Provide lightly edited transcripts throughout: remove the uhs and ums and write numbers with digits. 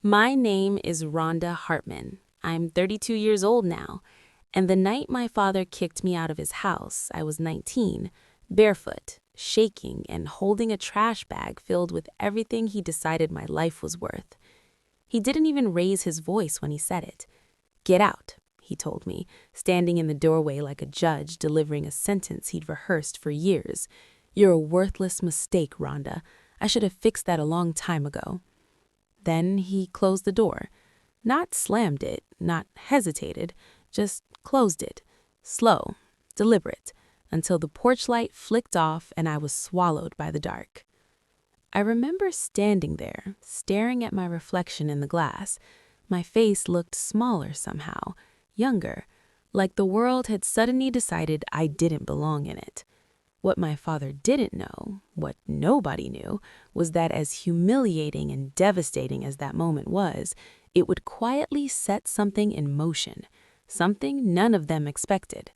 My name is Rhonda Hartman. I'm 32 years old now, and the night my father kicked me out of his house, I was 19, barefoot, shaking, and holding a trash bag filled with everything he decided my life was worth. He didn't even raise his voice when he said it. "Get out," he told me, standing in the doorway like a judge delivering a sentence he'd rehearsed for years. "You're a worthless mistake, Rhonda. I should have fixed that a long time ago." Then he closed the door. Not slammed it, not hesitated, just closed it. Slow, deliberate, until the porch light flicked off and I was swallowed by the dark. I remember standing there, staring at my reflection in the glass. My face looked smaller somehow, younger, like the world had suddenly decided I didn't belong in it. What my father didn't know, what nobody knew, was that as humiliating and devastating as that moment was, it would quietly set something in motion, something none of them expected.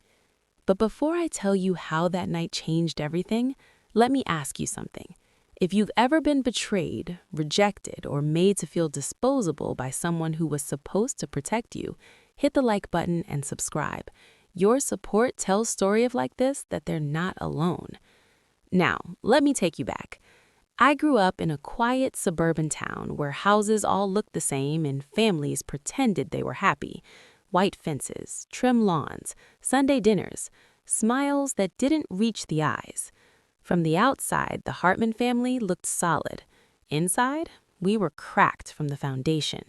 But before I tell you how that night changed everything, let me ask you something. If you've ever been betrayed, rejected, or made to feel disposable by someone who was supposed to protect you, hit the like button and subscribe. Your support tells stories like this that they're not alone. Now, let me take you back. I grew up in a quiet suburban town where houses all looked the same and families pretended they were happy. White fences, trim lawns, Sunday dinners, smiles that didn't reach the eyes. From the outside, the Hartman family looked solid. Inside, we were cracked from the foundation.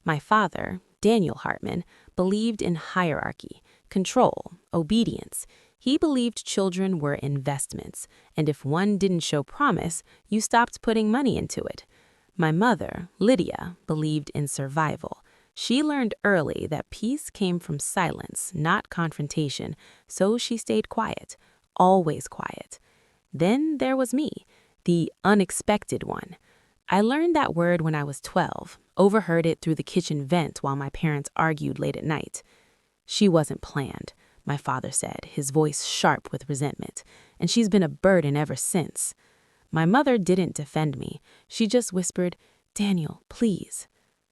My father, Daniel Hartman, believed in hierarchy, control, obedience. He believed children were investments, and if one didn't show promise, you stopped putting money into it. My mother, Lydia, believed in survival. She learned early that peace came from silence, not confrontation, so she stayed quiet, always quiet. Then there was me, the unexpected one. I learned that word when I was 12, overheard it through the kitchen vent while my parents argued late at night. "She wasn't planned," my father said, his voice sharp with resentment, "and she's been a burden ever since." My mother didn't defend me. She just whispered, "Daniel, please."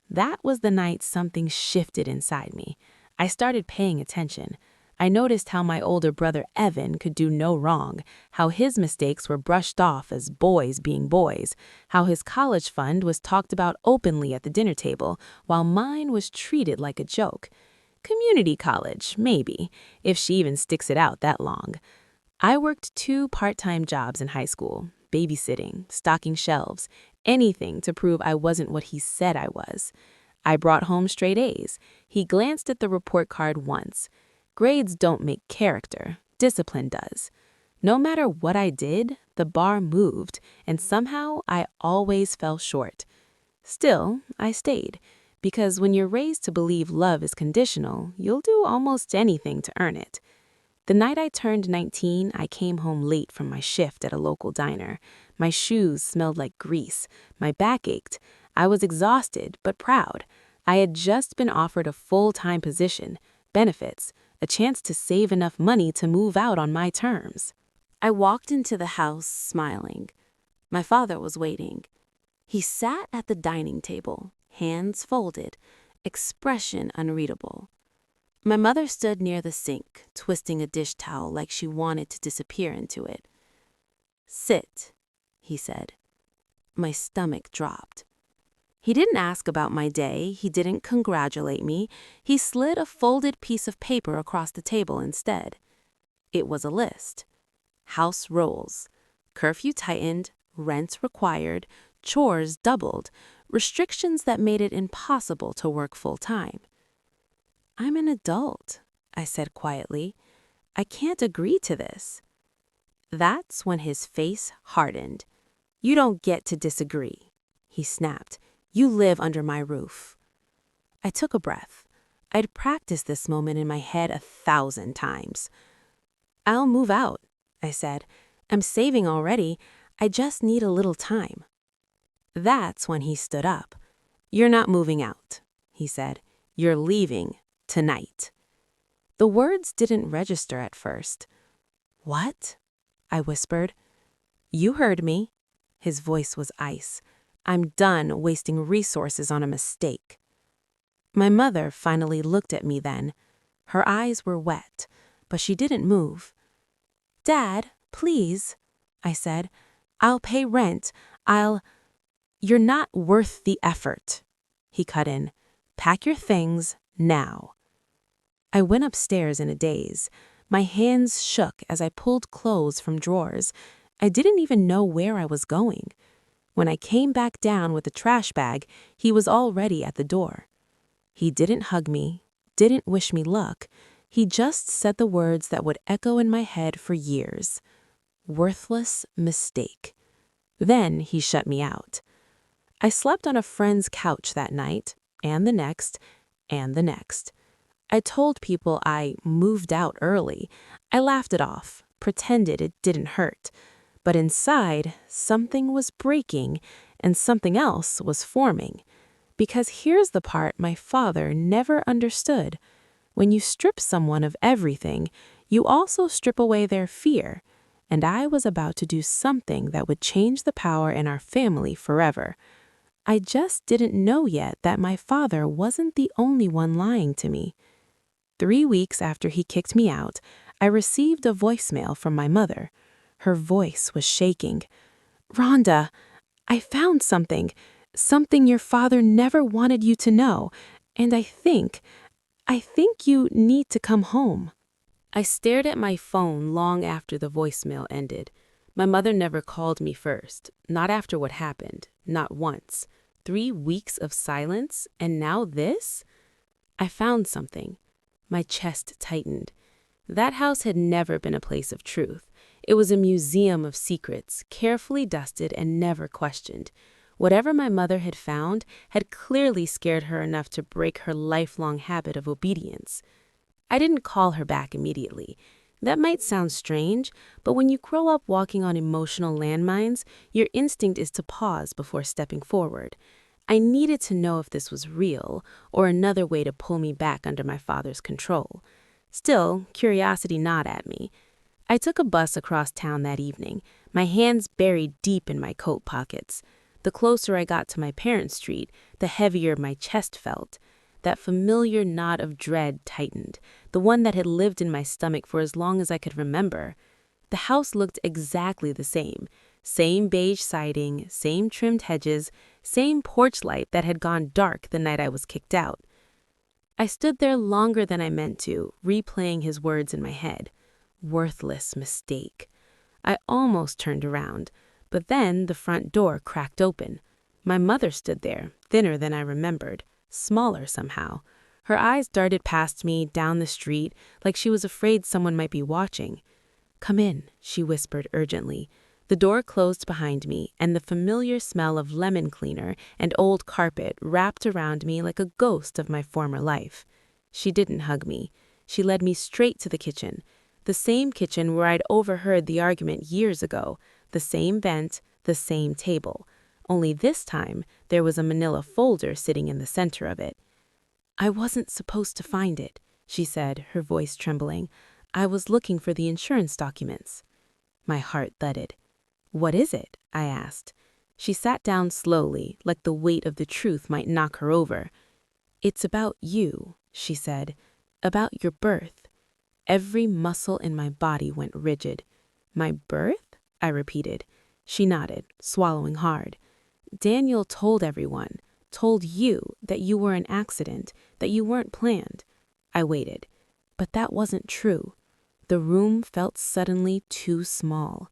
That was the night something shifted inside me. I started paying attention. I noticed how my older brother Evan could do no wrong, how his mistakes were brushed off as boys being boys, how his college fund was talked about openly at the dinner table, while mine was treated like a joke. Community college, maybe, if she even sticks it out that long. I worked 2 part-time jobs in high school, babysitting, stocking shelves, anything to prove I wasn't what he said I was. I brought home straight A's. He glanced at the report card once. Grades don't make character, discipline does. No matter what I did, the bar moved, and somehow I always fell short. Still, I stayed. Because when you're raised to believe love is conditional, you'll do almost anything to earn it. The night I turned 19, I came home late from my shift at a local diner. My shoes smelled like grease. My back ached. I was exhausted, but proud. I had just been offered a full-time position, benefits, a chance to save enough money to move out on my terms. I walked into the house smiling. My father was waiting. He sat at the dining table, hands folded, expression unreadable. My mother stood near the sink, twisting a dish towel like she wanted to disappear into it. "Sit," he said. My stomach dropped. He didn't ask about my day, he didn't congratulate me, he slid a folded piece of paper across the table instead. It was a list. House rules. Curfew tightened, rent required, chores doubled, restrictions that made it impossible to work full-time. "I'm an adult," I said quietly. "I can't agree to this." That's when his face hardened. "You don't get to disagree," he snapped. "You live under my roof." I took a breath. I'd practiced this moment in my head 1,000 times. "I'll move out," I said. "I'm saving already. I just need a little time." That's when he stood up. "You're not moving out," he said. "You're leaving tonight." The words didn't register at first. "What?" I whispered. "You heard me." His voice was ice. I'm done wasting resources on a mistake. My mother finally looked at me then. Her eyes were wet, but she didn't move. "Dad, please," I said. "I'll pay rent. You're not worth the effort," he cut in. "Pack your things now." I went upstairs in a daze. My hands shook as I pulled clothes from drawers. I didn't even know where I was going. When I came back down with the trash bag, he was already at the door. He didn't hug me, didn't wish me luck. He just said the words that would echo in my head for years. Worthless mistake. Then he shut me out. I slept on a friend's couch that night, and the next, and the next. I told people I moved out early. I laughed it off, pretended it didn't hurt. But inside, something was breaking, and something else was forming. Because here's the part my father never understood. When you strip someone of everything, you also strip away their fear. And I was about to do something that would change the power in our family forever. I just didn't know yet that my father wasn't the only one lying to me. 3 weeks after he kicked me out, I received a voicemail from my mother. Her voice was shaking. "Rhonda, I found something your father never wanted you to know, and I think you need to come home." I stared at my phone long after the voicemail ended. My mother never called me first, not after what happened, not once. 3 weeks of silence, and now this? I found something. My chest tightened. That house had never been a place of truth. It was a museum of secrets, carefully dusted and never questioned. Whatever my mother had found had clearly scared her enough to break her lifelong habit of obedience. I didn't call her back immediately. That might sound strange, but when you grow up walking on emotional landmines, your instinct is to pause before stepping forward. I needed to know if this was real, or another way to pull me back under my father's control. Still, curiosity gnawed at me. I took a bus across town that evening, my hands buried deep in my coat pockets. The closer I got to my parents' street, the heavier my chest felt. That familiar knot of dread tightened, the one that had lived in my stomach for as long as I could remember. The house looked exactly the same. Same beige siding, same trimmed hedges, same porch light that had gone dark the night I was kicked out. I stood there longer than I meant to, replaying his words in my head. Worthless mistake. I almost turned around, but then the front door cracked open. My mother stood there, thinner than I remembered, smaller somehow. Her eyes darted past me, down the street, like she was afraid someone might be watching. "Come in," she whispered urgently. The door closed behind me, and the familiar smell of lemon cleaner and old carpet wrapped around me like a ghost of my former life. She didn't hug me. She led me straight to the kitchen. The same kitchen where I'd overheard the argument years ago. The same vent, the same table. Only this time, there was a manila folder sitting in the center of it. "I wasn't supposed to find it," she said, her voice trembling. "I was looking for the insurance documents." My heart thudded. "What is it?" I asked. She sat down slowly, like the weight of the truth might knock her over. "It's about you," she said. "About your birth." Every muscle in my body went rigid. "My birth?" I repeated. She nodded, swallowing hard. "Daniel told everyone, told you that you were an accident, that you weren't planned." I waited. But that wasn't true. The room felt suddenly too small.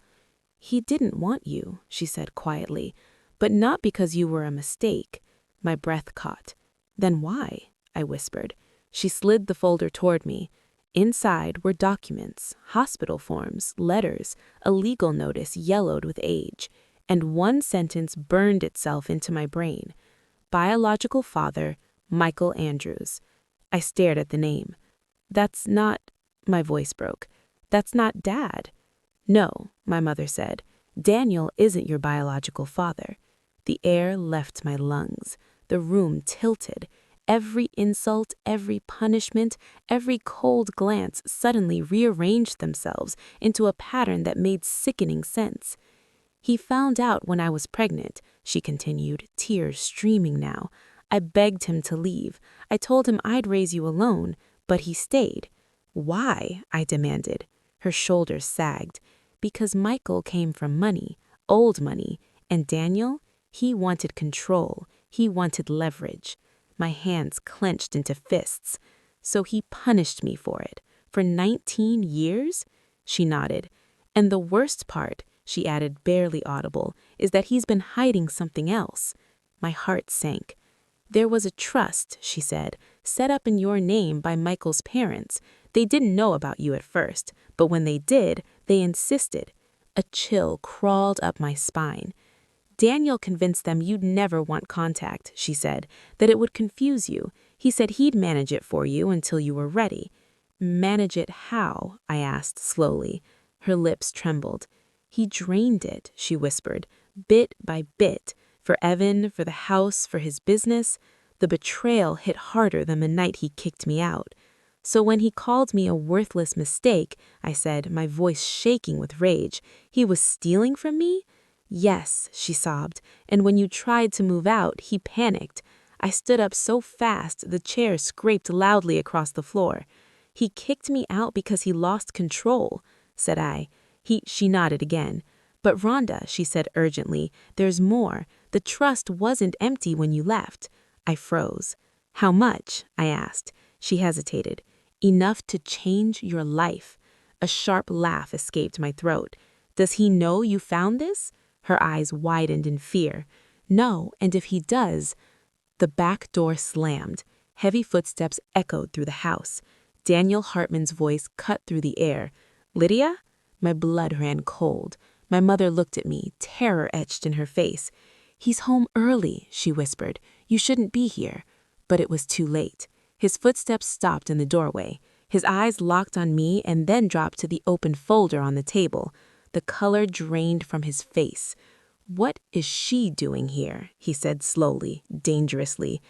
"He didn't want you," she said quietly, "but not because you were a mistake." My breath caught. "Then why?" I whispered. She slid the folder toward me. Inside were documents, hospital forms, letters, a legal notice yellowed with age, and one sentence burned itself into my brain. Biological father, Michael Andrews. I stared at the name. "That's not," my voice broke. "That's not Dad." "No," my mother said. "Daniel isn't your biological father." The air left my lungs. The room tilted. Every insult, every punishment, every cold glance suddenly rearranged themselves into a pattern that made sickening sense. "He found out when I was pregnant," she continued, tears streaming now. I begged him to leave. I told him I'd raise you alone, but he stayed. Why? I demanded. Her shoulders sagged. Because Michael came from money, old money, and Daniel, he wanted control. He wanted leverage. My hands clenched into fists. So he punished me for it. For 19 years? She nodded. And the worst part, she added, barely audible, is that he's been hiding something else. My heart sank. There was a trust, she said, set up in your name by Michael's parents. They didn't know about you at first, but when they did, they insisted. A chill crawled up my spine. Daniel convinced them you'd never want contact, she said, that it would confuse you. He said he'd manage it for you until you were ready. Manage it how? I asked slowly. Her lips trembled. He drained it, she whispered, bit by bit. For Evan, for the house, for his business. The betrayal hit harder than the night he kicked me out. So when he called me a worthless mistake, I said, my voice shaking with rage, he was stealing from me? Yes, she sobbed, and when you tried to move out, he panicked. I stood up so fast the chair scraped loudly across the floor. He kicked me out because he lost control, said I. She nodded again. But Rhonda, she said urgently, there's more. The trust wasn't empty when you left. I froze. How much? I asked. She hesitated. Enough to change your life. A sharp laugh escaped my throat. Does he know you found this? Her eyes widened in fear. No, and if he does... The back door slammed. Heavy footsteps echoed through the house. Daniel Hartman's voice cut through the air. Lydia? My blood ran cold. My mother looked at me, terror etched in her face. He's home early, she whispered. You shouldn't be here. But it was too late. His footsteps stopped in the doorway. His eyes locked on me and then dropped to the open folder on the table. The color drained from his face. What is she doing here? He said slowly, dangerously.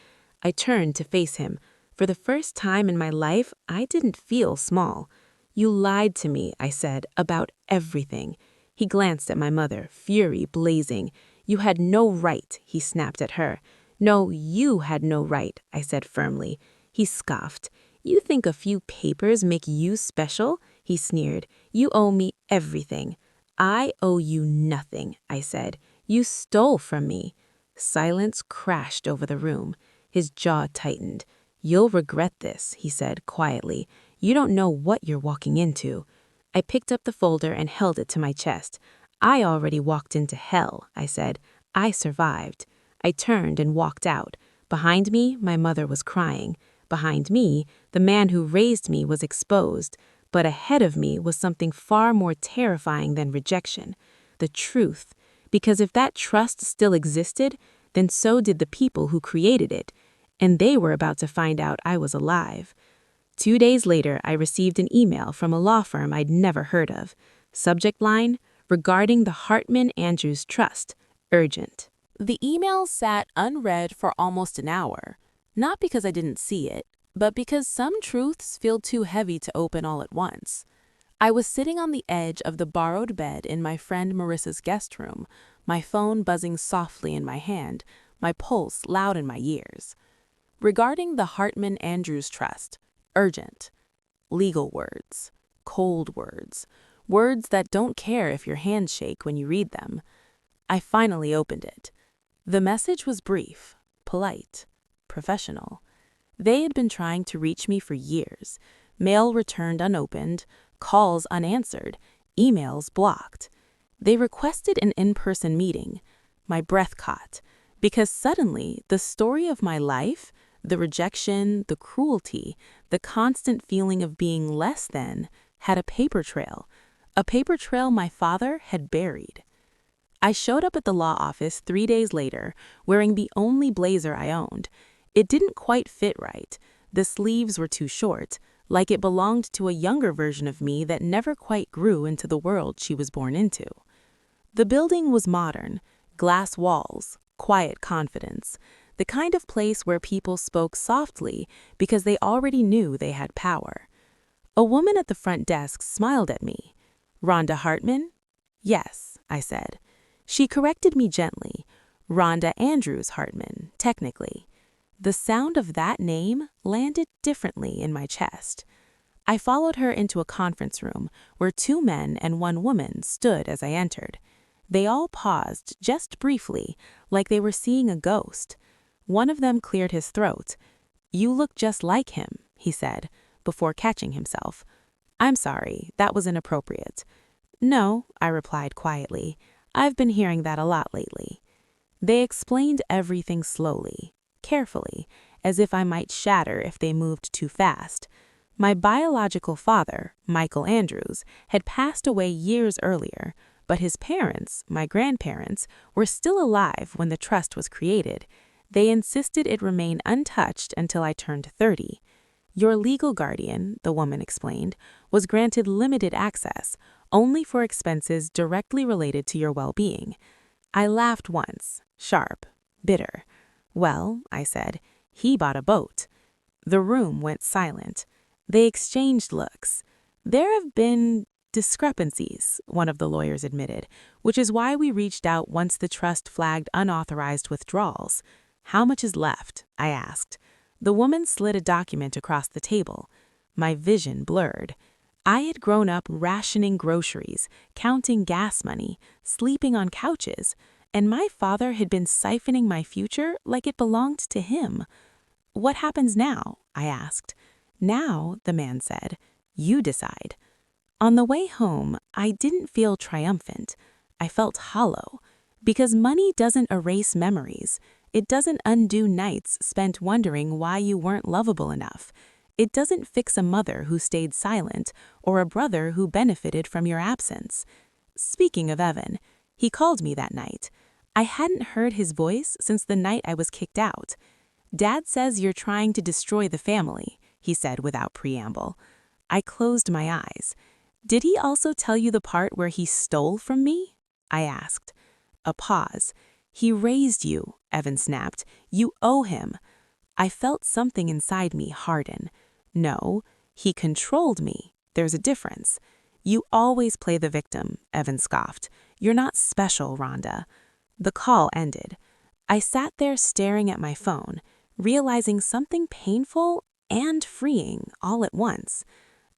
I turned to face him. For the first time in my life, I didn't feel small. You lied to me, I said, about everything. He glanced at my mother, fury blazing. You had no right, he snapped at her. No, you had no right, I said firmly. He scoffed. You think a few papers make you special? He sneered. You owe me everything. I owe you nothing, I said. You stole from me. Silence crashed over the room. His jaw tightened. You'll regret this, he said quietly. You don't know what you're walking into. I picked up the folder and held it to my chest. I already walked into hell, I said. I survived. I turned and walked out. Behind me, my mother was crying. Behind me, the man who raised me was exposed. But ahead of me was something far more terrifying than rejection. The truth. Because if that trust still existed, then so did the people who created it. And they were about to find out I was alive. 2 days later, I received an email from a law firm I'd never heard of. Subject line, regarding the Hartman Andrews Trust, urgent. The email sat unread for almost an hour, not because I didn't see it, but because some truths feel too heavy to open all at once. I was sitting on the edge of the borrowed bed in my friend Marissa's guest room, my phone buzzing softly in my hand, my pulse loud in my ears. Regarding the Hartman Andrews Trust, urgent. Legal words, cold words, words that don't care if your hands shake when you read them. I finally opened it. The message was brief, polite, professional. They had been trying to reach me for years. Mail returned unopened, calls unanswered, emails blocked. They requested an in-person meeting. My breath caught, because suddenly the story of my life, the rejection, the cruelty, the constant feeling of being less than, had a paper trail my father had buried. I showed up at the law office 3 days later, wearing the only blazer I owned. It didn't quite fit right. The sleeves were too short, like it belonged to a younger version of me that never quite grew into the world she was born into. The building was modern, glass walls, quiet confidence, the kind of place where people spoke softly because they already knew they had power. A woman at the front desk smiled at me. Rhonda Hartman? Yes, I said. She corrected me gently. Rhonda Andrews Hartman, technically. The sound of that name landed differently in my chest. I followed her into a conference room where 2 men and 1 woman stood as I entered. They all paused just briefly, like they were seeing a ghost. One of them cleared his throat. "You look just like him," he said, before catching himself. "I'm sorry, that was inappropriate." "No," I replied quietly. "I've been hearing that a lot lately." They explained everything slowly, carefully, as if I might shatter if they moved too fast. My biological father, Michael Andrews, had passed away years earlier, but his parents, my grandparents, were still alive when the trust was created. They insisted it remain untouched until I turned 30. Your legal guardian, the woman explained, was granted limited access, only for expenses directly related to your well-being. I laughed once, sharp, bitter. "Well," I said, "he bought a boat." The room went silent. They exchanged looks. "There have been discrepancies," one of the lawyers admitted, "which is why we reached out once the trust flagged unauthorized withdrawals." "How much is left?" I asked. The woman slid a document across the table. My vision blurred. I had grown up rationing groceries, counting gas money, sleeping on couches, and my father had been siphoning my future like it belonged to him. "What happens now?" I asked. "Now," the man said, "you decide." On the way home, I didn't feel triumphant. I felt hollow. Because money doesn't erase memories. It doesn't undo nights spent wondering why you weren't lovable enough. It doesn't fix a mother who stayed silent or a brother who benefited from your absence. Speaking of Evan, he called me that night. I hadn't heard his voice since the night I was kicked out. "Dad says you're trying to destroy the family," he said without preamble. I closed my eyes. "Did he also tell you the part where he stole from me?" I asked. A pause. "He raised you," Evan snapped. "You owe him." I felt something inside me harden. "No, he controlled me. There's a difference." "You always play the victim," Evan scoffed. "You're not special, Rhonda." The call ended. I sat there staring at my phone, realizing something painful and freeing all at once.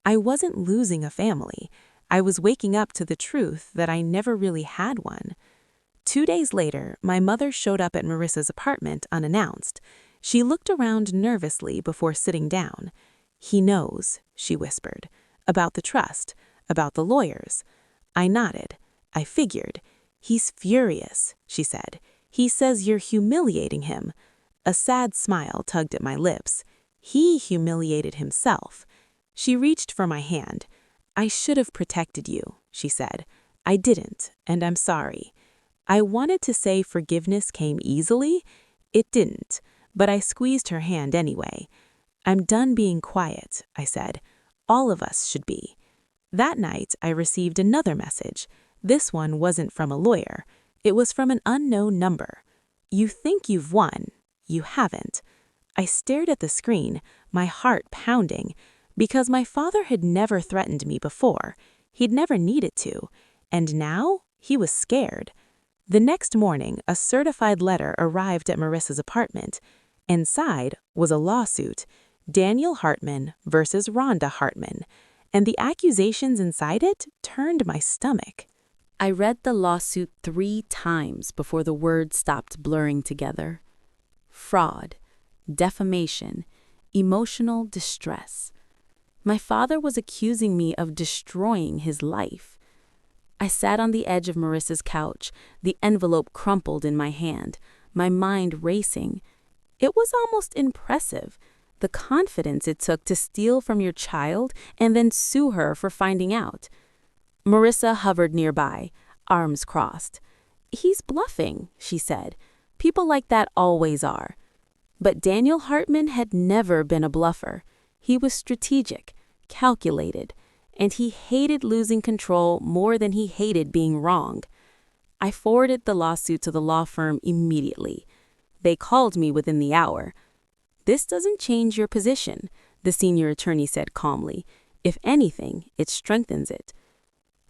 I wasn't losing a family. I was waking up to the truth that I never really had one. 2 days later, my mother showed up at Marissa's apartment unannounced. She looked around nervously before sitting down. "He knows," she whispered, "about the trust, about the lawyers." I nodded. I figured. "He's furious," she said. "He says you're humiliating him." A sad smile tugged at my lips. "He humiliated himself." She reached for my hand. "I should have protected you," she said. "I didn't, and I'm sorry." I wanted to say forgiveness came easily. It didn't, but I squeezed her hand anyway. "I'm done being quiet," I said. "All of us should be." That night, I received another message. This one wasn't from a lawyer. It was from an unknown number. "You think you've won. You haven't." I stared at the screen, my heart pounding, because my father had never threatened me before. He'd never needed to. And now, he was scared. The next morning, a certified letter arrived at Marissa's apartment. Inside was a lawsuit, Daniel Hartman versus Rhonda Hartman, and the accusations inside it turned my stomach. I read the lawsuit 3 times before the words stopped blurring together. Fraud, defamation, emotional distress. My father was accusing me of destroying his life. I sat on the edge of Marissa's couch, the envelope crumpled in my hand, my mind racing. It was almost impressive, the confidence it took to steal from your child and then sue her for finding out. Marissa hovered nearby, arms crossed. "He's bluffing," she said. "People like that always are." But Daniel Hartman had never been a bluffer. He was strategic, calculated, and he hated losing control more than he hated being wrong. I forwarded the lawsuit to the law firm immediately. They called me within the hour. "This doesn't change your position," the senior attorney said calmly. "If anything, it strengthens it."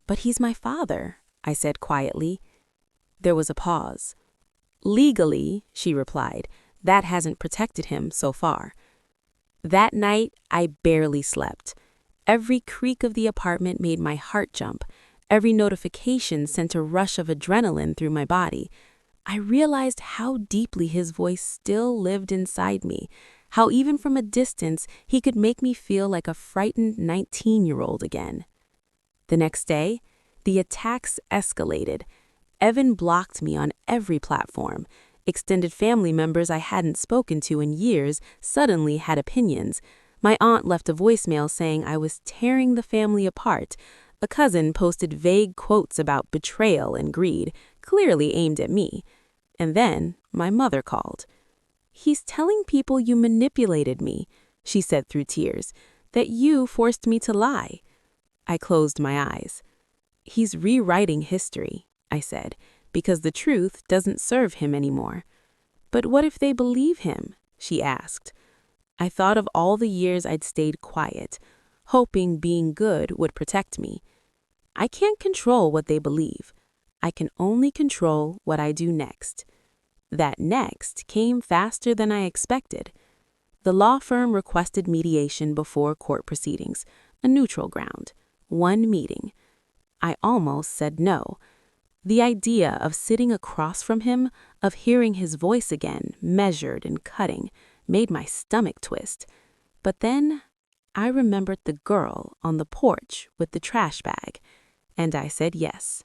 "But he's my father," I said quietly. There was a pause. Legally, she replied, that hasn't protected him so far. That night, I barely slept. Every creak of the apartment made my heart jump. Every notification sent a rush of adrenaline through my body. I realized how deeply his voice still lived inside me, how even from a distance he could make me feel like a frightened 19-year-old again. The next day, the attacks escalated. Evan blocked me on every platform. Extended family members I hadn't spoken to in years suddenly had opinions. My aunt left a voicemail saying I was tearing the family apart. A cousin posted vague quotes about betrayal and greed, clearly aimed at me. And then my mother called. "He's telling people you manipulated me," she said through tears, "that you forced me to lie." I closed my eyes. "He's rewriting history," I said, "because the truth doesn't serve him anymore." "But what if they believe him?" she asked. I thought of all the years I'd stayed quiet, hoping being good would protect me. I can't control what they believe. I can only control what I do next. That next came faster than I expected. The law firm requested mediation before court proceedings, a neutral ground, one meeting. I almost said no. The idea of sitting across from him, of hearing his voice again, measured and cutting, made my stomach twist. But then I remembered the girl on the porch with the trash bag, and I said yes.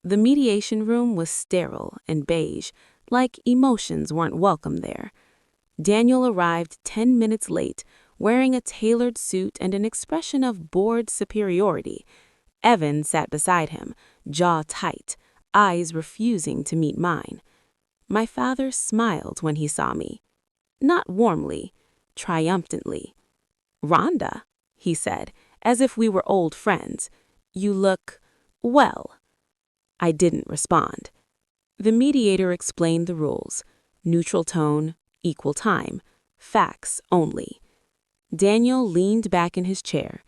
The mediation room was sterile and beige, like emotions weren't welcome there. Daniel arrived 10 minutes late, wearing a tailored suit and an expression of bored superiority. Evan sat beside him, jaw tight, eyes refusing to meet mine. My father smiled when he saw me. Not warmly, triumphantly. "Rhonda," he said, as if we were old friends, "you look well." I didn't respond. The mediator explained the rules: neutral tone, equal time, facts only. Daniel leaned back in his chair.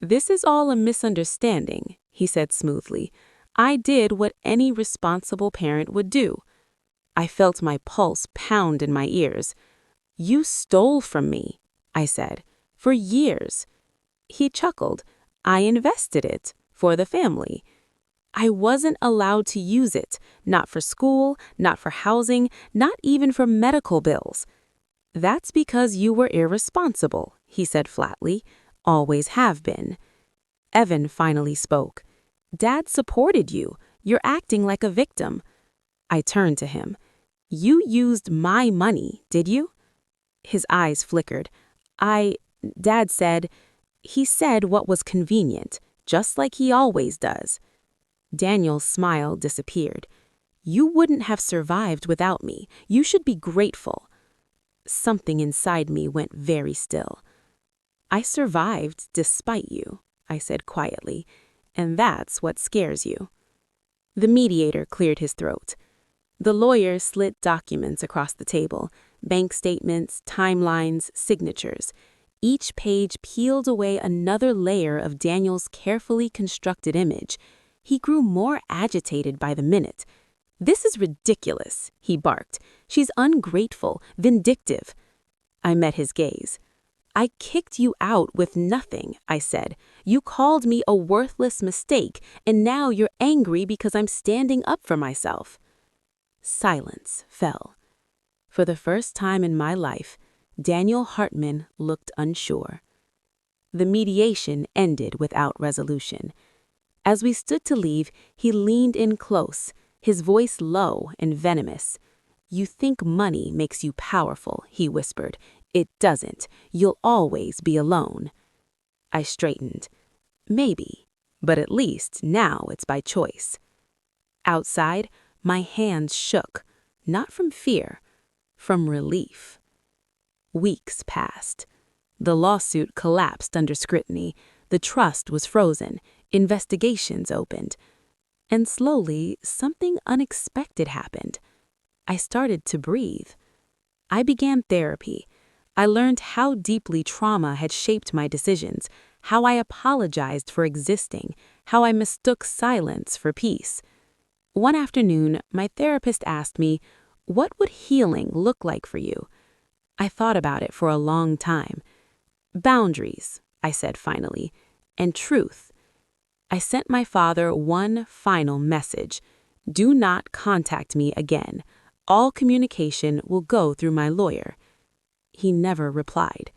"This is all a misunderstanding," he said smoothly. "I did what any responsible parent would do." I felt my pulse pound in my ears. "You stole from me," I said, "for years." He chuckled. "I invested it for the family. I wasn't allowed to use it, not for school, not for housing, not even for medical bills." "That's because you were irresponsible," he said flatly. "Always have been." Evan finally spoke. "Dad supported you. You're acting like a victim." I turned to him. "You used my money, did you?" His eyes flickered. Dad said, he said what was convenient, just like he always does." Daniel's smile disappeared. "You wouldn't have survived without me. You should be grateful." Something inside me went very still. "I survived despite you," I said quietly, "and that's what scares you." The mediator cleared his throat. The lawyer slid documents across the table, bank statements, timelines, signatures. Each page peeled away another layer of Daniel's carefully constructed image. He grew more agitated by the minute. "This is ridiculous," he barked. "She's ungrateful, vindictive." I met his gaze. "I kicked you out with nothing," I said. "You called me a worthless mistake, and now you're angry because I'm standing up for myself." Silence fell. For the first time in my life, Daniel Hartman looked unsure. The mediation ended without resolution. As we stood to leave, he leaned in close, his voice low and venomous. "You think money makes you powerful," he whispered. "It doesn't. You'll always be alone." I straightened. "Maybe, but at least now it's by choice." Outside, my hands shook, not from fear, from relief. Weeks passed. The lawsuit collapsed under scrutiny. The trust was frozen. Investigations opened. And slowly, something unexpected happened. I started to breathe. I began therapy. I learned how deeply trauma had shaped my decisions, how I apologized for existing, how I mistook silence for peace. One afternoon, my therapist asked me, "What would healing look like for you?" I thought about it for a long time. "Boundaries," I said finally, "and truth." I sent my father one final message. "Do not contact me again. All communication will go through my lawyer." He never replied.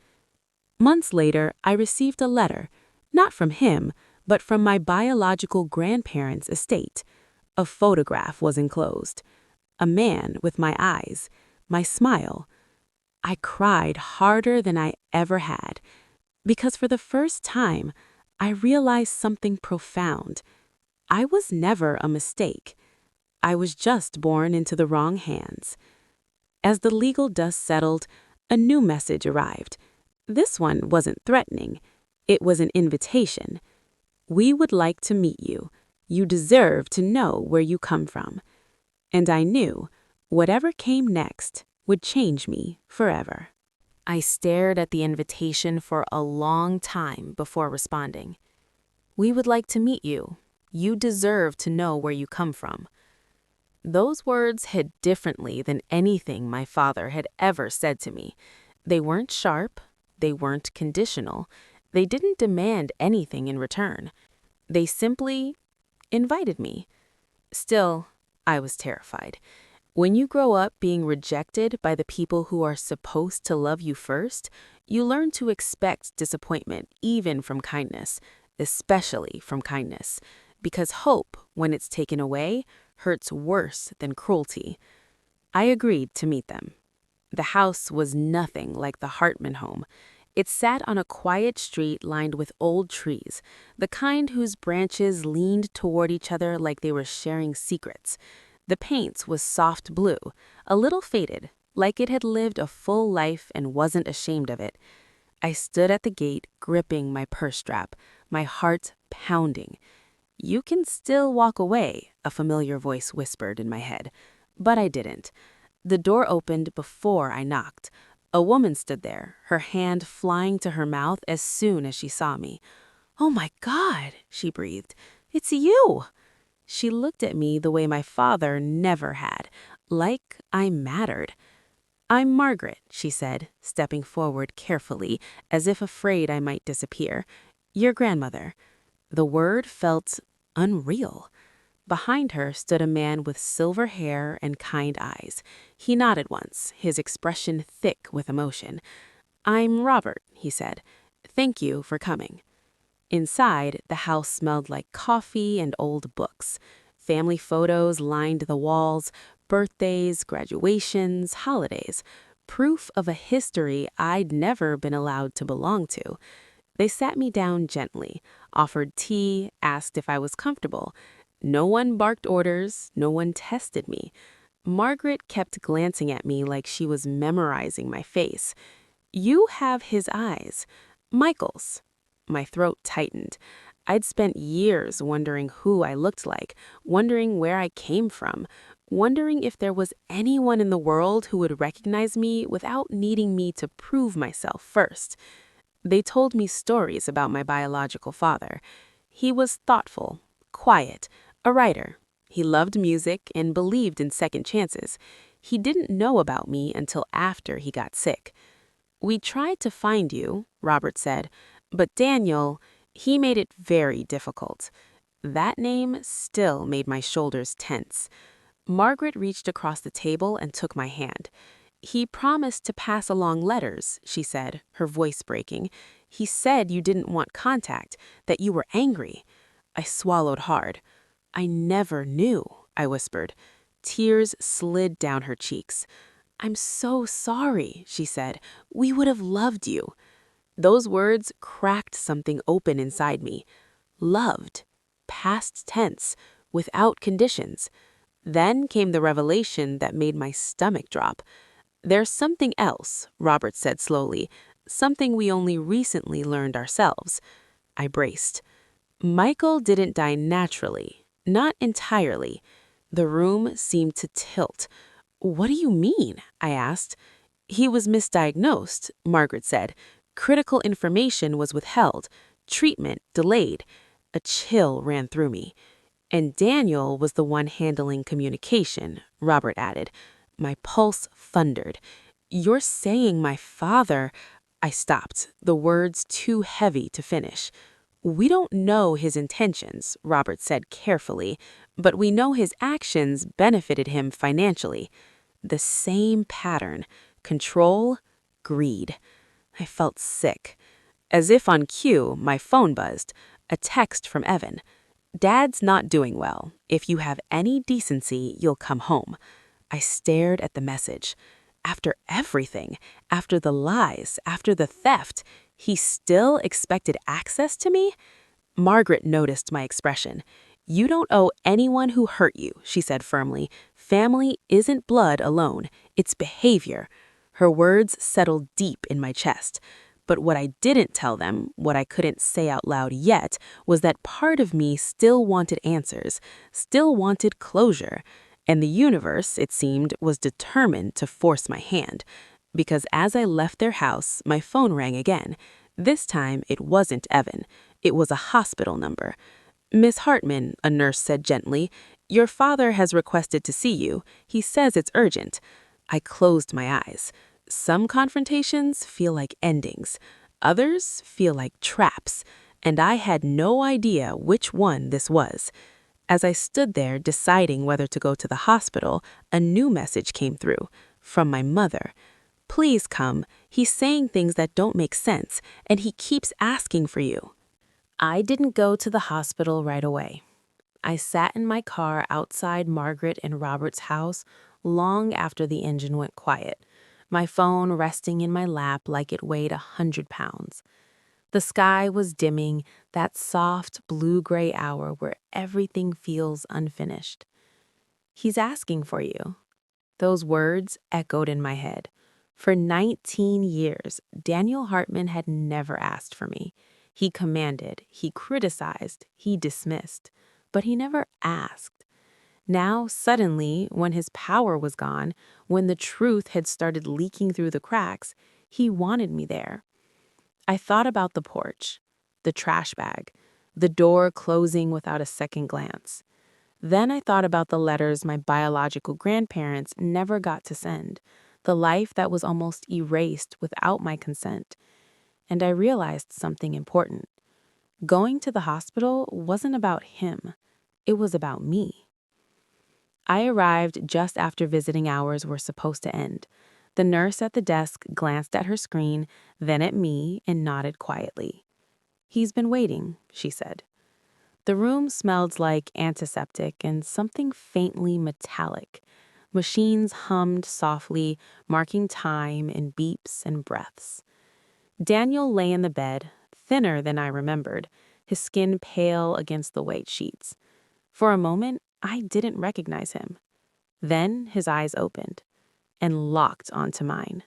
Months later, I received a letter, not from him, but from my biological grandparents' estate. A photograph was enclosed. A man with my eyes, my smile. I cried harder than I ever had, because for the first time, I realized something profound. I was never a mistake. I was just born into the wrong hands. As the legal dust settled, a new message arrived. This one wasn't threatening. It was an invitation. "We would like to meet you. You deserve to know where you come from." And I knew whatever came next would change me forever. I stared at the invitation for a long time before responding. "We would like to meet you. You deserve to know where you come from." Those words hit differently than anything my father had ever said to me. They weren't sharp. They weren't conditional. They didn't demand anything in return. They simply invited me. Still, I was terrified. When you grow up being rejected by the people who are supposed to love you first, you learn to expect disappointment even from kindness, especially from kindness, because hope, when it's taken away, hurts worse than cruelty. I agreed to meet them. The house was nothing like the Hartman home. It sat on a quiet street lined with old trees, the kind whose branches leaned toward each other like they were sharing secrets. The paint was soft blue, a little faded, like it had lived a full life and wasn't ashamed of it. I stood at the gate, gripping my purse strap, my heart pounding. "You can still walk away," a familiar voice whispered in my head. But I didn't. The door opened before I knocked. A woman stood there, her hand flying to her mouth as soon as she saw me. "Oh my God," she breathed. "It's you!" She looked at me the way my father never had, like I mattered. "I'm Margaret," she said, stepping forward carefully, as if afraid I might disappear. "Your grandmother." The word felt unreal. Behind her stood a man with silver hair and kind eyes. He nodded once, his expression thick with emotion. "I'm Robert," he said. "Thank you for coming." Inside, the house smelled like coffee and old books. Family photos lined the walls, birthdays, graduations, holidays, proof of a history I'd never been allowed to belong to. They sat me down gently, offered tea, asked if I was comfortable. No one barked orders, no one tested me. Margaret kept glancing at me like she was memorizing my face. "You have his eyes. Michael's." My throat tightened. I'd spent years wondering who I looked like, wondering where I came from, wondering if there was anyone in the world who would recognize me without needing me to prove myself first. They told me stories about my biological father. He was thoughtful, quiet, a writer. He loved music and believed in second chances. He didn't know about me until after he got sick. "We tried to find you," Robert said, "but Daniel, he made it very difficult." That name still made my shoulders tense. Margaret reached across the table and took my hand. "He promised to pass along letters," she said, her voice breaking. "He said you didn't want contact, that you were angry." I swallowed hard. "I never knew," I whispered. Tears slid down her cheeks. "I'm so sorry," she said. "We would have loved you." Those words cracked something open inside me. Loved. Past tense. Without conditions. Then came the revelation that made my stomach drop. "There's something else," Robert said slowly. "Something we only recently learned ourselves." I braced. Michael didn't die naturally. Not entirely. The room seemed to tilt. "What do you mean?" I asked. "He was misdiagnosed," Margaret said. "Critical information was withheld. Treatment delayed." A chill ran through me. And Daniel was the one handling communication, Robert added. My pulse thundered. You're saying my father... I stopped, the words too heavy to finish. We don't know his intentions, Robert said carefully, but we know his actions benefited him financially. The same pattern: control, greed. I felt sick. As if on cue, my phone buzzed. A text from Evan. Dad's not doing well. If you have any decency, you'll come home. I stared at the message. After everything, after the lies, after the theft, he still expected access to me? Margaret noticed my expression. You don't owe anyone who hurt you, she said firmly. Family isn't blood alone, it's behavior. Her words settled deep in my chest. But what I didn't tell them, what I couldn't say out loud yet, was that part of me still wanted answers, still wanted closure. And the universe, it seemed, was determined to force my hand. Because as I left their house, my phone rang again. This time, it wasn't Evan. It was a hospital number. Miss Hartman, a nurse said gently, your father has requested to see you. He says it's urgent. I closed my eyes. Some confrontations feel like endings. Others feel like traps. And I had no idea which one this was. As I stood there deciding whether to go to the hospital, a new message came through, from my mother. Please come. He's saying things that don't make sense, and he keeps asking for you. I didn't go to the hospital right away. I sat in my car outside Margaret and Robert's house long after the engine went quiet, my phone resting in my lap like it weighed 100 pounds. The sky was dimming, that soft blue-gray hour where everything feels unfinished. He's asking for you. Those words echoed in my head. For 19 years, Daniel Hartman had never asked for me. He commanded, he criticized, he dismissed, but he never asked. Now, suddenly, when his power was gone, when the truth had started leaking through the cracks, he wanted me there. I thought about the porch, the trash bag, the door closing without a second glance. Then I thought about the letters my biological grandparents never got to send, the life that was almost erased without my consent. And I realized something important. Going to the hospital wasn't about him. It was about me. I arrived just after visiting hours were supposed to end. The nurse at the desk glanced at her screen, then at me, and nodded quietly. He's been waiting, she said. The room smelled like antiseptic and something faintly metallic. Machines hummed softly, marking time in beeps and breaths. Daniel lay in the bed, thinner than I remembered, his skin pale against the white sheets. For a moment, I didn't recognize him. Then his eyes opened and locked onto mine.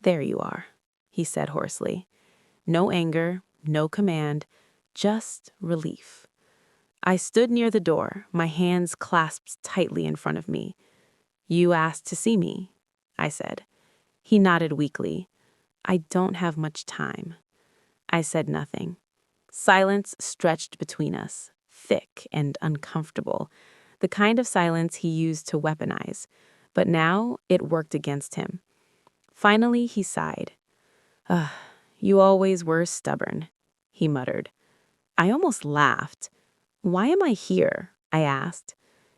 There you are, he said hoarsely. No anger, no command, just relief. I stood near the door, my hands clasped tightly in front of me. You asked to see me, I said. He nodded weakly. I don't have much time. I said nothing. Silence stretched between us, thick and uncomfortable, the kind of silence he used to weaponize. But now it worked against him. Finally, he sighed. You always were stubborn, he muttered. I almost laughed. Why am I here? I asked.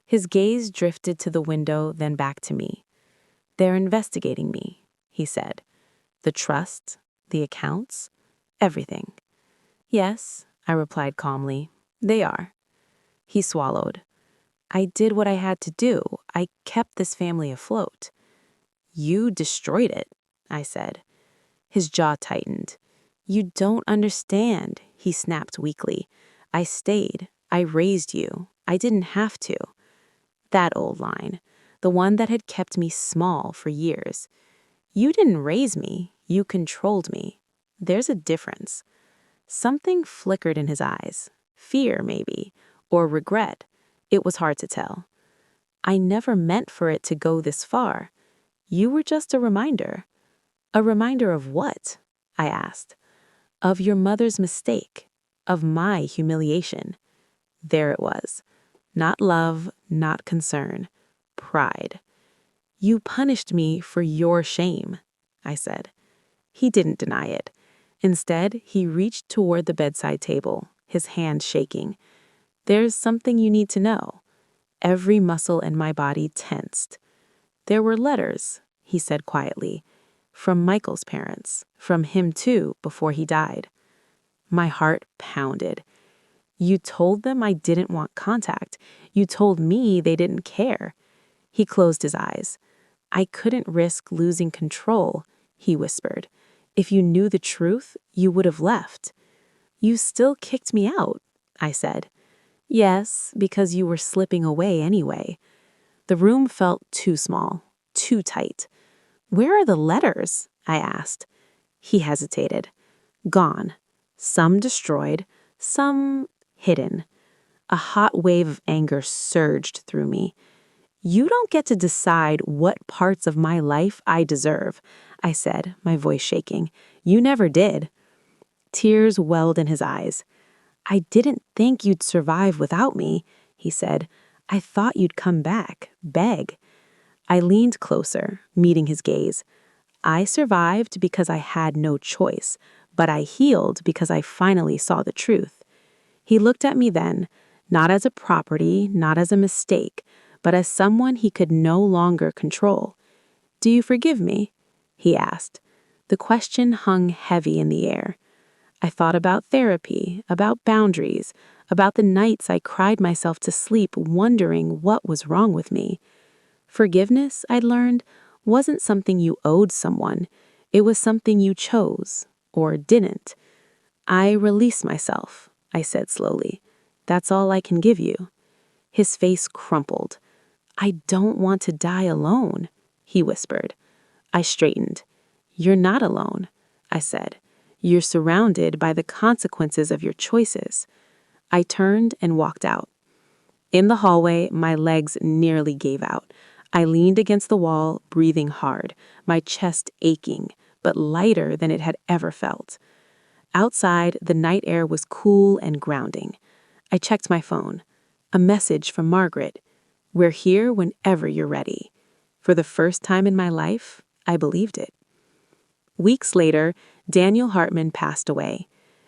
His gaze drifted to the window, then back to me. They're investigating me, he said. The trust, the accounts, everything. Yes, I replied calmly. They are. He swallowed. I did what I had to do. I kept this family afloat. You destroyed it, I said. His jaw tightened. You don't understand, he snapped weakly. I stayed. I raised you. I didn't have to. That old line, the one that had kept me small for years. You didn't raise me. You controlled me. There's a difference. Something flickered in his eyes. Fear, maybe, or regret. It was hard to tell. I never meant for it to go this far. You were just a reminder. A reminder of what? I asked. Of your mother's mistake. Of my humiliation. There it was. Not love, not concern. Pride. You punished me for your shame, I said. He didn't deny it. Instead, he reached toward the bedside table, his hand shaking. There's something you need to know. Every muscle in my body tensed. There were letters, he said quietly, from Michael's parents, from him too, before he died. My heart pounded. You told them I didn't want contact. You told me they didn't care. He closed his eyes. I couldn't risk losing control, he whispered. If you knew the truth, you would have left. You still kicked me out, I said. Yes, because you were slipping away anyway. The room felt too small, too tight. Where are the letters? I asked. He hesitated. Gone. Some destroyed, some hidden. A hot wave of anger surged through me. You don't get to decide what parts of my life I deserve, I said, my voice shaking. You never did. Tears welled in his eyes. I didn't think you'd survive without me, he said. I thought you'd come back, beg. I leaned closer, meeting his gaze. I survived because I had no choice, but I healed because I finally saw the truth. He looked at me then, not as a property, not as a mistake, but as someone he could no longer control. Do you forgive me? He asked. The question hung heavy in the air. I thought about therapy, about boundaries, about the nights I cried myself to sleep wondering what was wrong with me. Forgiveness, I'd learned, wasn't something you owed someone. It was something you chose, or didn't. I release myself, I said slowly. That's all I can give you. His face crumpled. I don't want to die alone, he whispered. I straightened. You're not alone, I said. You're surrounded by the consequences of your choices. I turned and walked out. In the hallway, my legs nearly gave out. I leaned against the wall, breathing hard, my chest aching, but lighter than it had ever felt. Outside, the night air was cool and grounding. I checked my phone. A message from Margaret. We're here whenever you're ready. For the first time in my life, I believed it. Weeks later, Daniel Hartman passed away.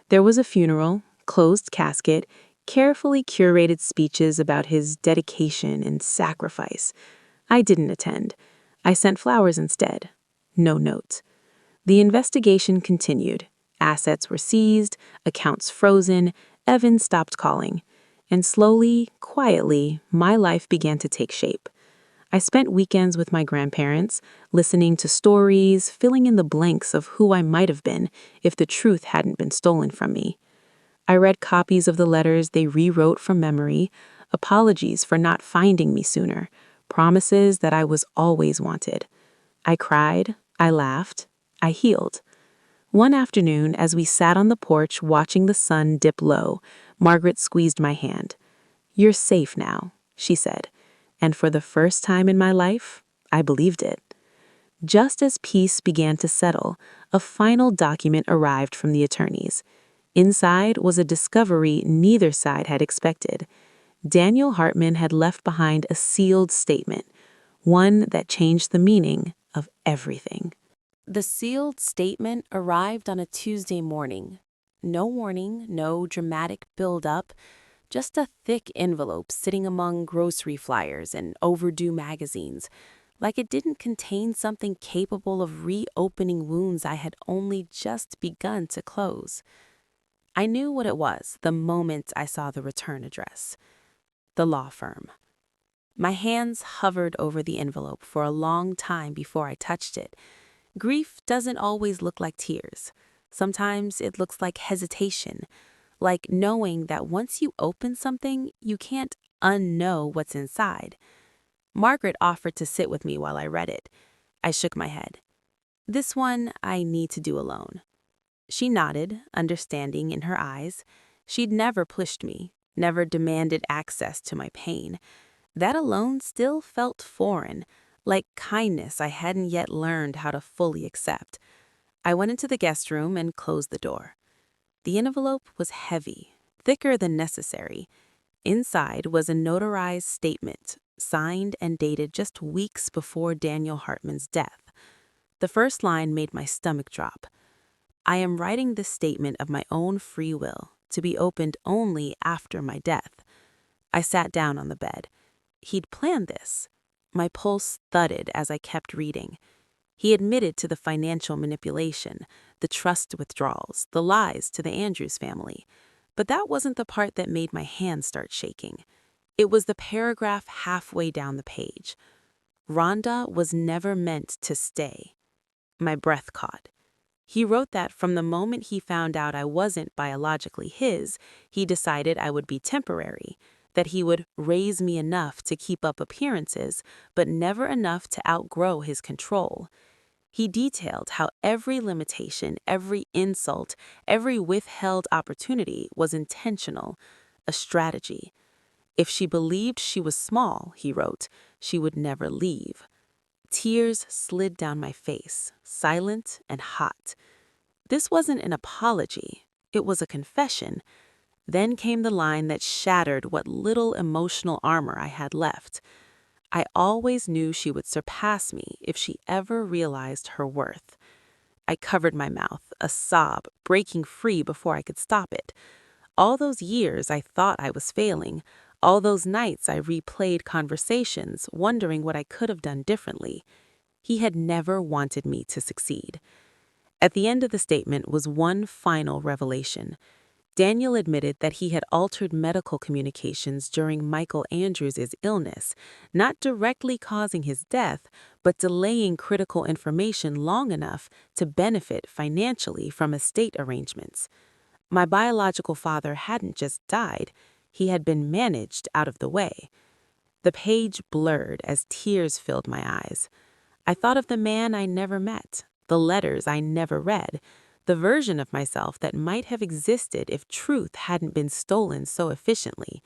There was a funeral, closed casket, carefully curated speeches about his dedication and sacrifice. I didn't attend. I sent flowers instead. No note. The investigation continued. Assets were seized, accounts frozen, Evan stopped calling. And slowly, quietly, my life began to take shape. I spent weekends with my grandparents, listening to stories, filling in the blanks of who I might have been if the truth hadn't been stolen from me. I read copies of the letters they rewrote from memory, apologies for not finding me sooner, promises that I was always wanted. I cried, I laughed, I healed. One afternoon, as we sat on the porch watching the sun dip low, Margaret squeezed my hand. You're safe now, she said. And for the first time in my life, I believed it. Just as peace began to settle, a final document arrived from the attorneys. Inside was a discovery neither side had expected. Daniel Hartman had left behind a sealed statement, one that changed the meaning of everything. The sealed statement arrived on a Tuesday morning. No warning, no dramatic build-up, just a thick envelope sitting among grocery flyers and overdue magazines, like it didn't contain something capable of reopening wounds I had only just begun to close. I knew what it was the moment I saw the return address. The law firm. My hands hovered over the envelope for a long time before I touched it. Grief doesn't always look like tears. Sometimes it looks like hesitation, like knowing that once you open something, you can't unknow what's inside. Margaret offered to sit with me while I read it. I shook my head. This one I need to do alone. She nodded, understanding in her eyes. She'd never pushed me, never demanded access to my pain. That alone still felt foreign, like kindness I hadn't yet learned how to fully accept. I went into the guest room and closed the door. The envelope was heavy, thicker than necessary. Inside was a notarized statement, signed and dated just weeks before Daniel Hartman's death. The first line made my stomach drop. I am writing this statement of my own free will, to be opened only after my death. I sat down on the bed. He'd planned this. My pulse thudded as I kept reading. He admitted to the financial manipulation, the trust withdrawals, the lies to the Andrews family. But that wasn't the part that made my hands start shaking. It was the paragraph halfway down the page. Rhonda was never meant to stay. My breath caught. He wrote that from the moment he found out I wasn't biologically his, he decided I would be temporary, that he would raise me enough to keep up appearances, but never enough to outgrow his control. He detailed how every limitation, every insult, every withheld opportunity was intentional, a strategy. If she believed she was small, he wrote, she would never leave. Tears slid down my face, silent and hot. This wasn't an apology. It was a confession. Then came the line that shattered what little emotional armor I had left. I always knew she would surpass me if she ever realized her worth. I covered my mouth, a sob breaking free before I could stop it. All those years I thought I was failing. All those nights I replayed conversations, wondering what I could have done differently. He had never wanted me to succeed. At the end of the statement was one final revelation. Daniel admitted that he had altered medical communications during Michael Andrews' illness, not directly causing his death, but delaying critical information long enough to benefit financially from estate arrangements. My biological father hadn't just died, he had been managed out of the way. The page blurred as tears filled my eyes. I thought of the man I never met, the letters I never read, the version of myself that might have existed if truth hadn't been stolen so efficiently.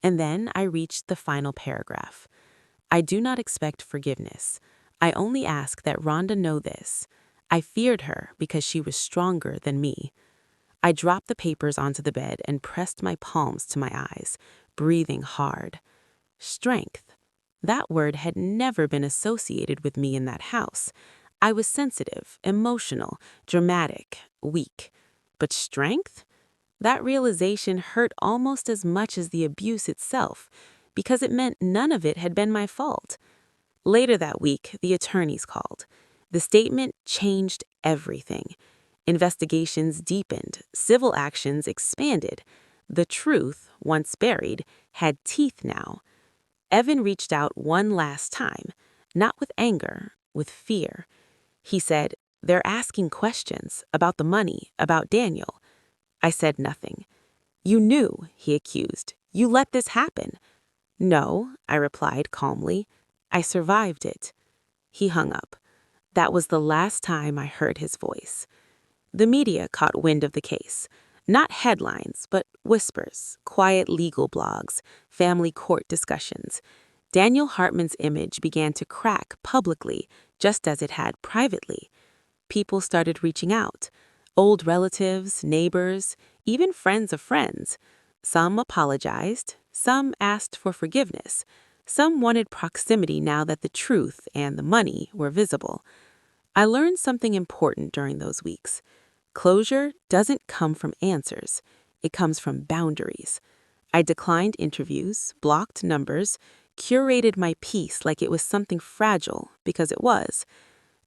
And then I reached the final paragraph. I do not expect forgiveness. I only ask that Rhonda know this. I feared her because she was stronger than me. I dropped the papers onto the bed and pressed my palms to my eyes, breathing hard. Strength. That word had never been associated with me in that house. I was sensitive, emotional, dramatic, weak. But strength? That realization hurt almost as much as the abuse itself, because it meant none of it had been my fault. Later that week, the attorneys called. The statement changed everything. Investigations deepened, civil actions expanded. The truth, once buried, had teeth now. Evan reached out one last time, not with anger, with fear. He said, "They're asking questions about the money, about Daniel." I said nothing. "You knew," he accused. "You let this happen." "No," I replied calmly. "I survived it." He hung up. That was the last time I heard his voice. The media caught wind of the case. Not headlines, but whispers, quiet legal blogs, family court discussions. Daniel Hartman's image began to crack publicly, just as it had privately. People started reaching out. Old relatives, neighbors, even friends of friends. Some apologized. Some asked for forgiveness. Some wanted proximity now that the truth and the money were visible. I learned something important during those weeks. Closure doesn't come from answers. It comes from boundaries. I declined interviews, blocked numbers, curated my peace like it was something fragile, because it was.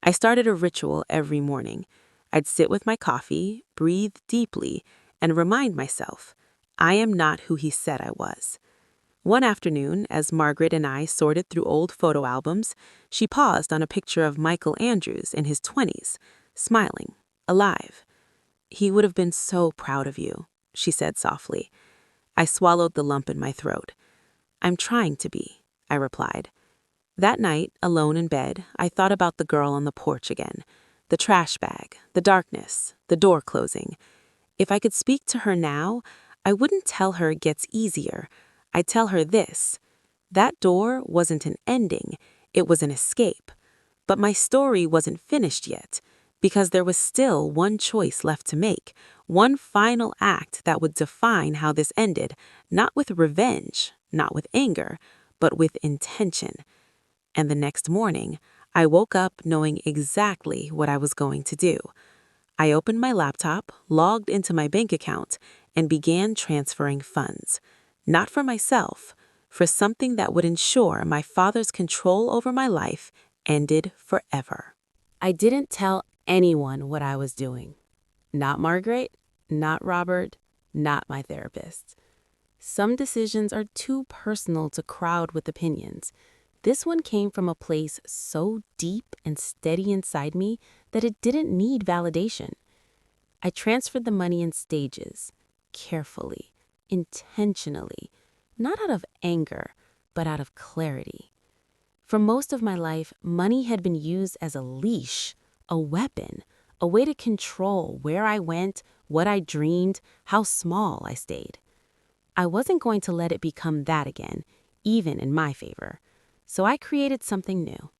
I started a ritual every morning. I'd sit with my coffee, breathe deeply, and remind myself, I am not who he said I was. One afternoon, as Margaret and I sorted through old photo albums, she paused on a picture of Michael Andrews in his 20s, smiling, alive. "He would have been so proud of you," she said softly. I swallowed the lump in my throat. "I'm trying to be," I replied. That night, alone in bed, I thought about the girl on the porch again. The trash bag, the darkness, the door closing. If I could speak to her now, I wouldn't tell her it gets easier. I'd tell her this. That door wasn't an ending, it was an escape. But my story wasn't finished yet, because there was still one choice left to make, One final act that would define how this ended, not with revenge, not with anger, but with intention. And the next morning, I woke up knowing exactly what I was going to do. I opened my laptop, logged into my bank account, and began transferring funds. Not for myself, for something that would ensure my father's control over my life ended forever. I didn't tell anyone what I was doing. Not Margaret, not Robert, not my therapist. Some decisions are too personal to crowd with opinions. This one came from a place so deep and steady inside me that it didn't need validation. I transferred the money in stages, carefully, intentionally, not out of anger, but out of clarity. For most of my life, money had been used as a leash, a weapon, a way to control where I went, what I dreamed, how small I stayed. I wasn't going to let it become that again, even in my favor. So I created something new,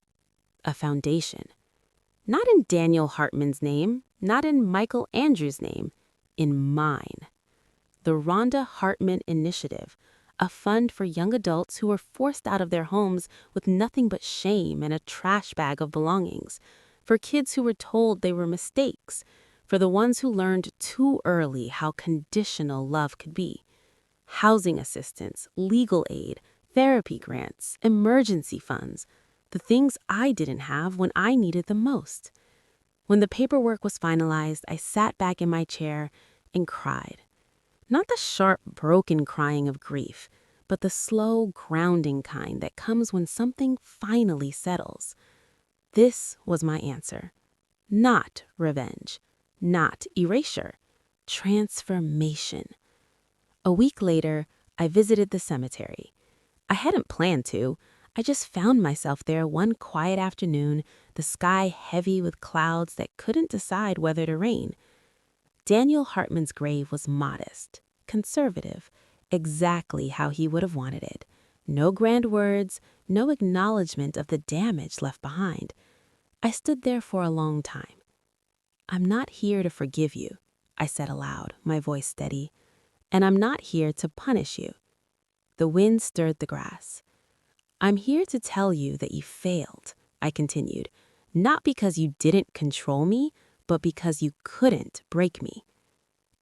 a foundation. Not in Daniel Hartman's name, not in Michael Andrews' name, in mine. The Rhonda Hartman Initiative, a fund for young adults who were forced out of their homes with nothing but shame and a trash bag of belongings, for kids who were told they were mistakes, for the ones who learned too early how conditional love could be. Housing assistance, legal aid, therapy grants, emergency funds, the things I didn't have when I needed them most. When the paperwork was finalized, I sat back in my chair and cried. Not the sharp, broken crying of grief, but the slow, grounding kind that comes when something finally settles. This was my answer. Not revenge, not erasure, transformation. A week later, I visited the cemetery. I hadn't planned to. I just found myself there one quiet afternoon, the sky heavy with clouds that couldn't decide whether to rain. Daniel Hartman's grave was modest, conservative, exactly how he would have wanted it. No grand words, no acknowledgement of the damage left behind. I stood there for a long time. "I'm not here to forgive you," I said aloud, my voice steady. "And I'm not here to punish you." The wind stirred the grass. "I'm here to tell you that you failed," I continued, "not because you didn't control me, but because you couldn't break me."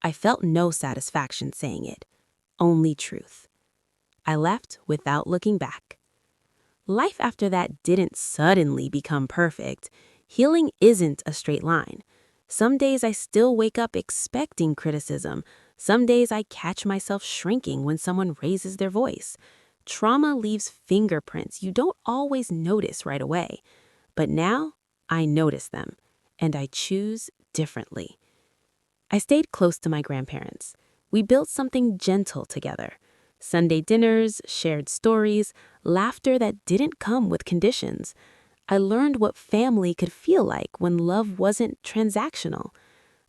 I felt no satisfaction saying it, only truth. I left without looking back. Life after that didn't suddenly become perfect. Healing isn't a straight line. Some days I still wake up expecting criticism. Some days I catch myself shrinking when someone raises their voice. Trauma leaves fingerprints you don't always notice right away. But now I notice them, and I choose differently. I stayed close to my grandparents. We built something gentle together. Sunday dinners, shared stories, laughter that didn't come with conditions. I learned what family could feel like when love wasn't transactional.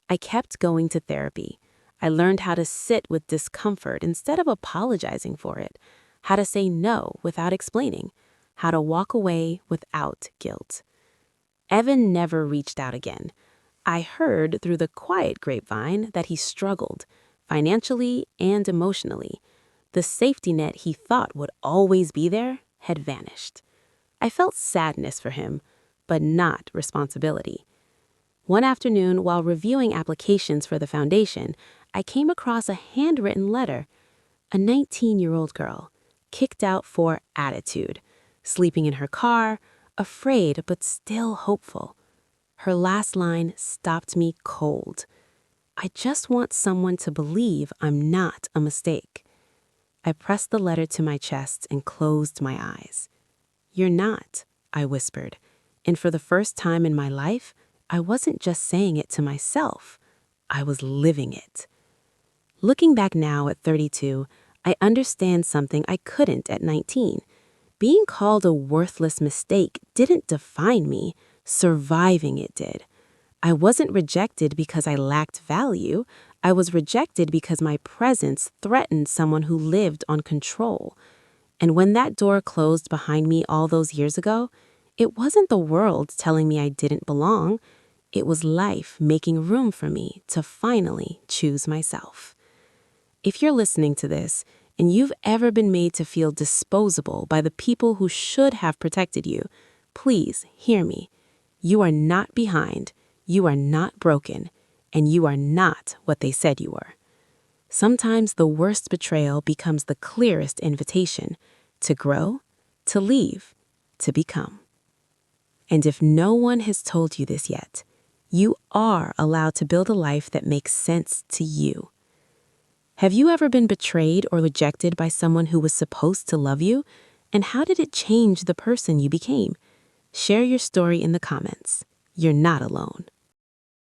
I kept going to therapy. I learned how to sit with discomfort instead of apologizing for it, how to say no without explaining, how to walk away without guilt. Evan never reached out again. I heard through the quiet grapevine that he struggled, financially and emotionally. The safety net he thought would always be there had vanished. I felt sadness for him, but not responsibility. One afternoon, while reviewing applications for the foundation, I came across a handwritten letter. A 19-year-old girl, kicked out for attitude, sleeping in her car, afraid but still hopeful. Her last line stopped me cold. "I just want someone to believe I'm not a mistake." I pressed the letter to my chest and closed my eyes. "You're not," I whispered, and for the first time in my life, I wasn't just saying it to myself. I was living it. Looking back now at 32, I understand something I couldn't at 19. Being called a worthless mistake didn't define me. Surviving it did. I wasn't rejected because I lacked value. I was rejected because my presence threatened someone who lived on control. And when that door closed behind me all those years ago, it wasn't the world telling me I didn't belong. It was life making room for me to finally choose myself. If you're listening to this and you've ever been made to feel disposable by the people who should have protected you, please hear me. You are not behind, you are not broken, and you are not what they said you were. Sometimes the worst betrayal becomes the clearest invitation to grow, to leave, to become. And if no one has told you this yet, you are allowed to build a life that makes sense to you. Have you ever been betrayed or rejected by someone who was supposed to love you? And how did it change the person you became? Share your story in the comments. You're not alone.